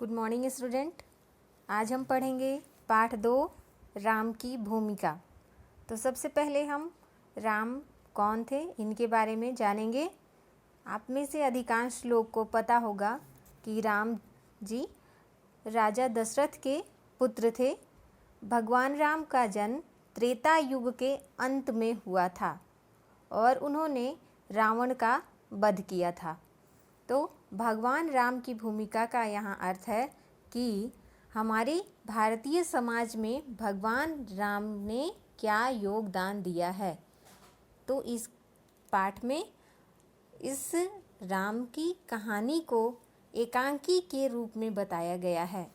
Good morning student. आज हम पढ़ेंगे पाठ 2 राम की भूमिका। तो सबसे पहले हम राम कौन थे इनके बारे में जानेंगे। आप में से अधिकांश लोग को पता होगा कि राम जी राजा दशरथ के पुत्र थे। भगवान राम का जन्म त्रेता युग के अंत में हुआ था और उन्होंने रावण का वध किया था। तो भगवान राम की भूमिका का यहाँ अर्थ है कि हमारे भारतीय समाज में भगवान राम ने क्या योगदान दिया है। तो इस पाठ में इस राम की कहानी को एकांकी के रूप में बताया गया है।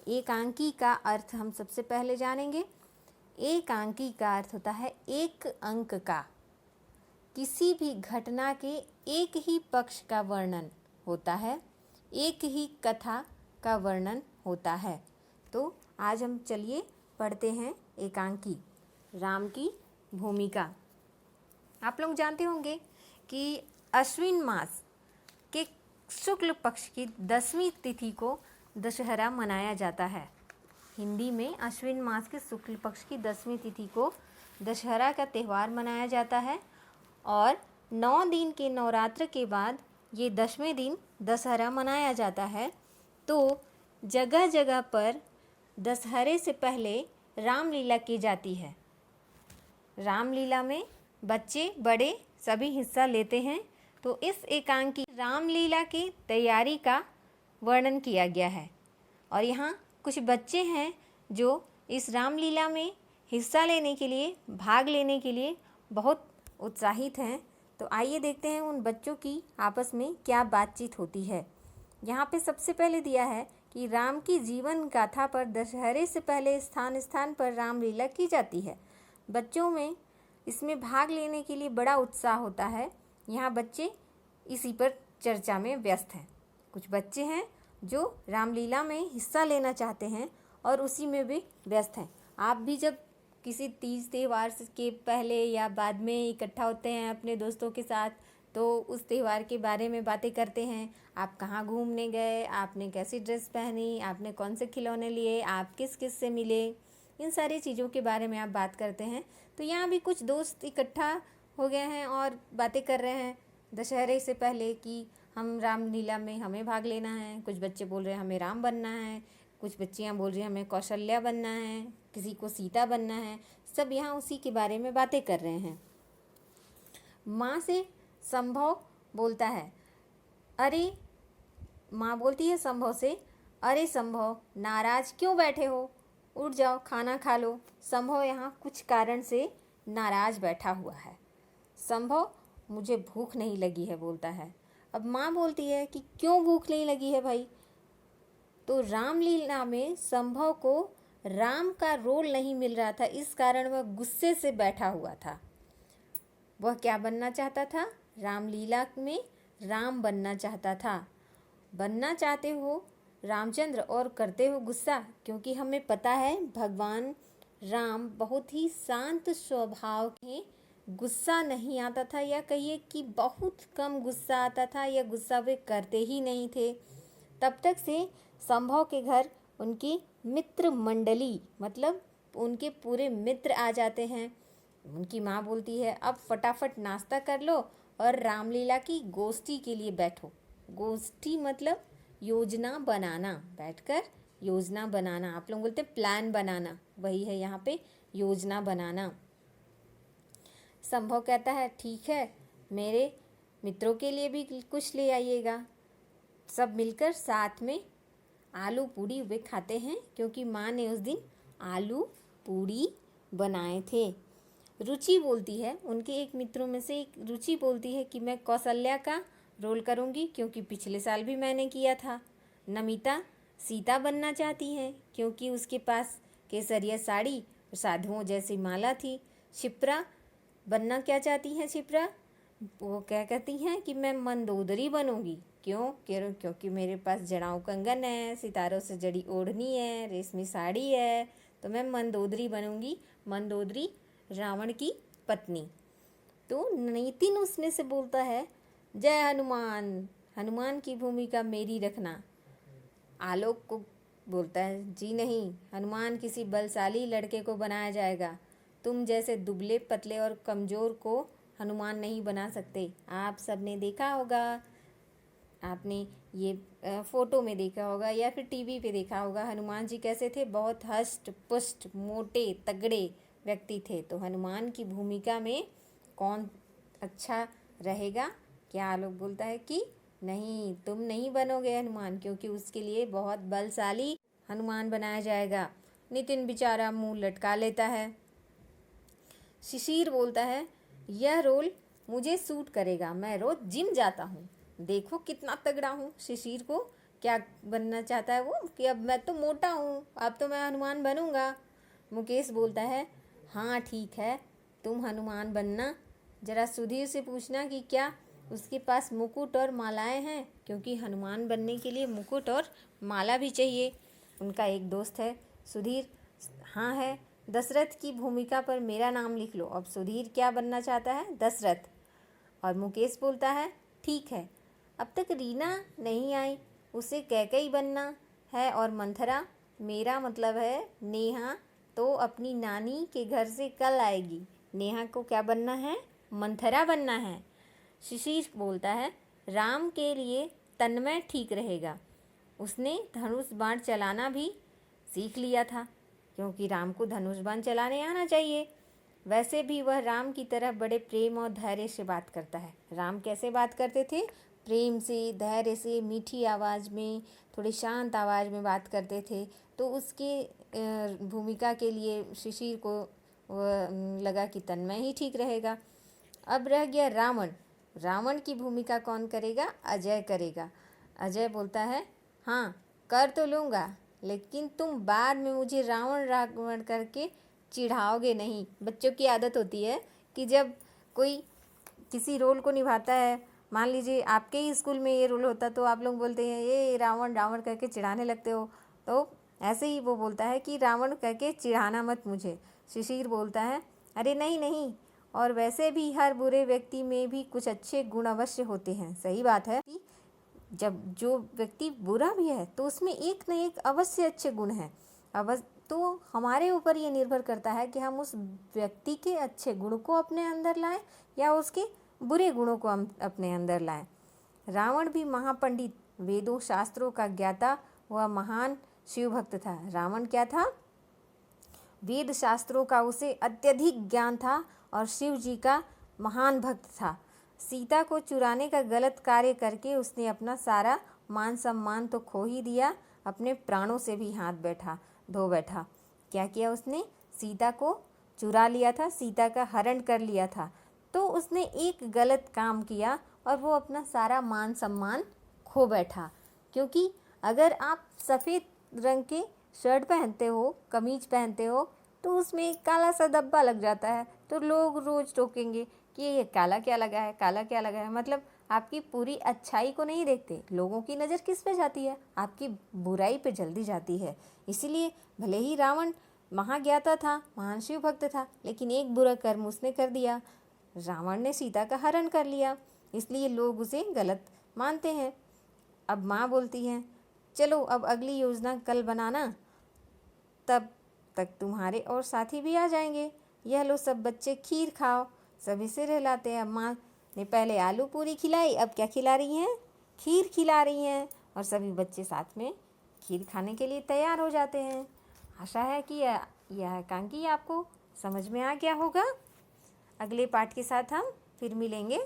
एकांकी का अर्थ हम सबसे पहले जानेंगे। एकांकी का अर्थ होता है एक अंक का। किसी भी घटना के एक ही पक्ष का वर्णन होता है, एक ही कथा का वर्णन होता है। तो आज हम चलिए पढ़ते हैं एकांकी राम की भूमिका। आप लोग जानते होंगे कि अश्विन मास के शुक्ल पक्ष की 10वीं तिथि को दशहरा मनाया जाता है। हिंदी में अश्विन मास के शुक्ल पक्ष की 10वीं तिथि को दशहरा का त्यौहार मनाया जाता है और 9 दिन के नवरात्र के बाद ये 10वें दिन दशहरा मनाया जाता है। तो जगह जगह पर दशहरे से पहले रामलीला की जाती है। रामलीला में बच्चे बड़े सभी हिस्सा लेते हैं। तो इस एकांकी रामलीला की तैयारी का वर्णन किया गया है और यहाँ कुछ बच्चे हैं जो इस रामलीला में हिस्सा लेने के लिए, भाग लेने के लिए बहुत उत्साहित हैं। तो आइए देखते हैं उन बच्चों की आपस में क्या बातचीत होती है। यहाँ पे सबसे पहले दिया है कि राम की जीवन गाथा पर दशहरे से पहले स्थान स्थान पर रामलीला की जाती है। बच्चों में इसमें भाग लेने के लिए बड़ा उत्साह होता है। यहाँ बच्चे इसी पर चर्चा में व्यस्त हैं। कुछ बच्चे हैं जो रामलीला में हिस्सा लेना चाहते हैं और उसी में भी व्यस्त हैं। आप भी जब किसी तीज त्यौहार के पहले या बाद में इकट्ठा होते हैं अपने दोस्तों के साथ, तो उस त्यौहार के बारे में बातें करते हैं। आप कहाँ घूमने गए, आपने कैसी ड्रेस पहनी, आपने कौन से खिलौने लिए, आप किस किस से मिले, इन सारी चीज़ों के बारे में आप बात करते हैं। तो यहाँ भी कुछ दोस्त इकट्ठा हो गए हैं और बातें कर रहे हैं दशहरे से पहले कि हम रामलीला में हमें भाग लेना है। कुछ बच्चे बोल रहे हैं हमें राम बनना है, कुछ बच्चियाँ बोल रही हैं हमें कौशल्या बनना है, किसी को सीता बनना है। सब यहाँ उसी के बारे में बातें कर रहे हैं। माँ से संभव बोलता है, अरे माँ बोलती है संभव से, अरे संभव नाराज क्यों बैठे हो, उठ जाओ खाना खा लो। संभव यहाँ कुछ कारण से नाराज बैठा हुआ है। संभव मुझे भूख नहीं लगी है बोलता है। अब माँ बोलती है कि क्यों भूख नहीं लगी है भाई। तो रामलीला में संभव को राम का रोल नहीं मिल रहा था, इस कारण वह गुस्से से बैठा हुआ था। वह क्या बनना चाहता था, रामलीला में राम बनना चाहता था। बनना चाहते हो रामचंद्र और करते हो गुस्सा, क्योंकि हमें पता है भगवान राम बहुत ही शांत स्वभाव के, गुस्सा नहीं आता था या कहिए कि बहुत कम गुस्सा आता था या गुस्सा वे करते ही नहीं थे। तब तक से संभव के घर उनकी मित्र मंडली, मतलब उनके पूरे मित्र आ जाते हैं। उनकी माँ बोलती है अब फटाफट नाश्ता कर लो और रामलीला की गोष्ठी के लिए बैठो। गोष्ठी मतलब योजना बनाना, बैठकर योजना बनाना। आप लोग बोलते हैं प्लान बनाना, वही है यहाँ पे योजना बनाना। संभव कहता है ठीक है, मेरे मित्रों के लिए भी कुछ ले आइएगा। सब मिलकर साथ में आलू पूड़ी वे खाते हैं, क्योंकि माँ ने उस दिन आलू पूड़ी बनाए थे। रुचि बोलती है, उनके एक मित्रों में से एक रुचि बोलती है कि मैं कौशल्या का रोल करूँगी, क्योंकि पिछले साल भी मैंने किया था। नमिता सीता बनना चाहती हैं, क्योंकि उसके पास केसरिया साड़ी और साधुओं जैसी माला थी। शिप्रा बनना क्या चाहती हैं, शिप्रा वो क्या कहती हैं कि मैं मंदोदरी बनूंगी। क्योंकि मेरे पास जड़ाऊ कंगन है, सितारों से जड़ी ओढ़नी है, रेशमी साड़ी है, तो मैं मंदोदरी बनूंगी। मंदोदरी रावण की पत्नी। तो नितिन उसमें से बोलता है जय हनुमान, हनुमान की भूमिका मेरी रखना। आलोक को बोलता है, जी नहीं, हनुमान किसी बलशाली लड़के को बनाया जाएगा। तुम जैसे दुबले पतले और कमज़ोर को हनुमान नहीं बना सकते। आप सबने देखा होगा, आपने ये फ़ोटो में देखा होगा या फिर टीवी पे देखा होगा, हनुमान जी कैसे थे, बहुत हष्ट पुष्ट मोटे तगड़े व्यक्ति थे। तो हनुमान की भूमिका में कौन अच्छा रहेगा? क्या आलोक बोलता है कि नहीं, तुम नहीं बनोगे हनुमान, क्योंकि उसके लिए बहुत बलशाली हनुमान बनाया जाएगा। नितिन बेचारा मुंह लटका लेता है। शिशिर बोलता है, यह रोल मुझे सूट करेगा, मैं रोज जिम जाता हूँ। देखो कितना तगड़ा हूँ। शिशिर को क्या बनना चाहता है वो, कि अब मैं तो मोटा हूँ, अब तो मैं हनुमान बनूंगा। मुकेश बोलता है, हाँ ठीक है, तुम हनुमान बनना। जरा सुधीर से पूछना कि क्या उसके पास मुकुट और मालाएं हैं, क्योंकि हनुमान बनने के लिए मुकुट और माला भी चाहिए। उनका एक दोस्त है सुधीर, हाँ है, दशरथ की भूमिका पर मेरा नाम लिख लो। अब सुधीर क्या बनना चाहता है? दशरथ। और मुकेश बोलता है, ठीक है, अब तक रीना नहीं आई, उसे कैकई बनना है। और मंथरा, मेरा मतलब है नेहा, तो अपनी नानी के घर से कल आएगी। नेहा को क्या बनना है? मंथरा बनना है। शिशिर बोलता है, राम के लिए तन्मय ठीक रहेगा, उसने धनुष बाण चलाना भी सीख लिया था, क्योंकि राम को धनुष बाण चलाने आना चाहिए। वैसे भी वह राम की तरह बड़े प्रेम और धैर्य से बात करता है। राम कैसे बात करते थे? प्रेम से, धैर्य से, मीठी आवाज़ में, थोड़ी शांत आवाज़ में बात करते थे। तो उसके भूमिका के लिए शिशिर को लगा कि तन्मय ही ठीक रहेगा। अब रह गया रावण। रावण की भूमिका कौन करेगा? अजय करेगा। अजय बोलता है, हाँ कर तो लूँगा, लेकिन तुम बाद में मुझे रावण रावण करके चिढ़ाओगे नहीं। बच्चों की आदत होती है कि जब कोई किसी रोल को निभाता है, मान लीजिए आपके ही स्कूल में ये रोल होता, तो आप लोग बोलते हैं ये रावण रावण करके चिढ़ाने लगते हो। तो ऐसे ही वो बोलता है कि रावण करके चिढ़ाना मत मुझे। शिशिर बोलता है, अरे नहीं नहीं, और वैसे भी हर बुरे व्यक्ति में भी कुछ अच्छे गुण अवश्य होते हैं। सही बात है, जब जो व्यक्ति बुरा भी है तो उसमें एक न एक अवश्य अच्छे गुण हैं। तो हमारे ऊपर ये निर्भर करता है कि हम उस व्यक्ति के अच्छे गुण को अपने अंदर लाएं या उसके बुरे गुणों को हम अपने अंदर लाएं। रावण भी महापंडित, वेदों शास्त्रों का ज्ञाता व महान शिव भक्त था। रावण क्या था? वेद शास्त्रों का उसे अत्यधिक ज्ञान था और शिव जी का महान भक्त था। सीता को चुराने का गलत कार्य करके उसने अपना सारा मान सम्मान तो खो ही दिया, अपने प्राणों से भी हाथ धो बैठा। क्या किया उसने? सीता को चुरा लिया था, सीता का हरण कर लिया था। तो उसने एक गलत काम किया और वो अपना सारा मान सम्मान खो बैठा। क्योंकि अगर आप सफ़ेद रंग के शर्ट पहनते हो, कमीज पहनते हो, तो उसमें एक काला सा धब्बा लग जाता है, तो लोग रोज़ टोकेंगे कि ये काला क्या लगा है, काला क्या लगा है। मतलब आपकी पूरी अच्छाई को नहीं देखते। लोगों की नज़र किस पे जाती है? आपकी बुराई पे जल्दी जाती है। इसीलिए भले ही रावण महाज्ञाता था, महान शिव भक्त था, लेकिन एक बुरा कर्म उसने कर दिया। रावण ने सीता का हरण कर लिया, इसलिए लोग उसे गलत मानते हैं। अब माँ बोलती हैं, चलो अब अगली योजना कल बनाना, तब तक तुम्हारे और साथी भी आ जाएंगे। यह लो सब बच्चे खीर खाओ। सभी से रहलाते हैं। अब माँ ने पहले आलू पूरी खिलाई, अब क्या खिला रही हैं? खीर खिला रही हैं। और सभी बच्चे साथ में खीर खाने के लिए तैयार हो जाते हैं। आशा है कि यह एकांकी आपको समझ में आ गया होगा। अगले पाठ के साथ हम फिर मिलेंगे।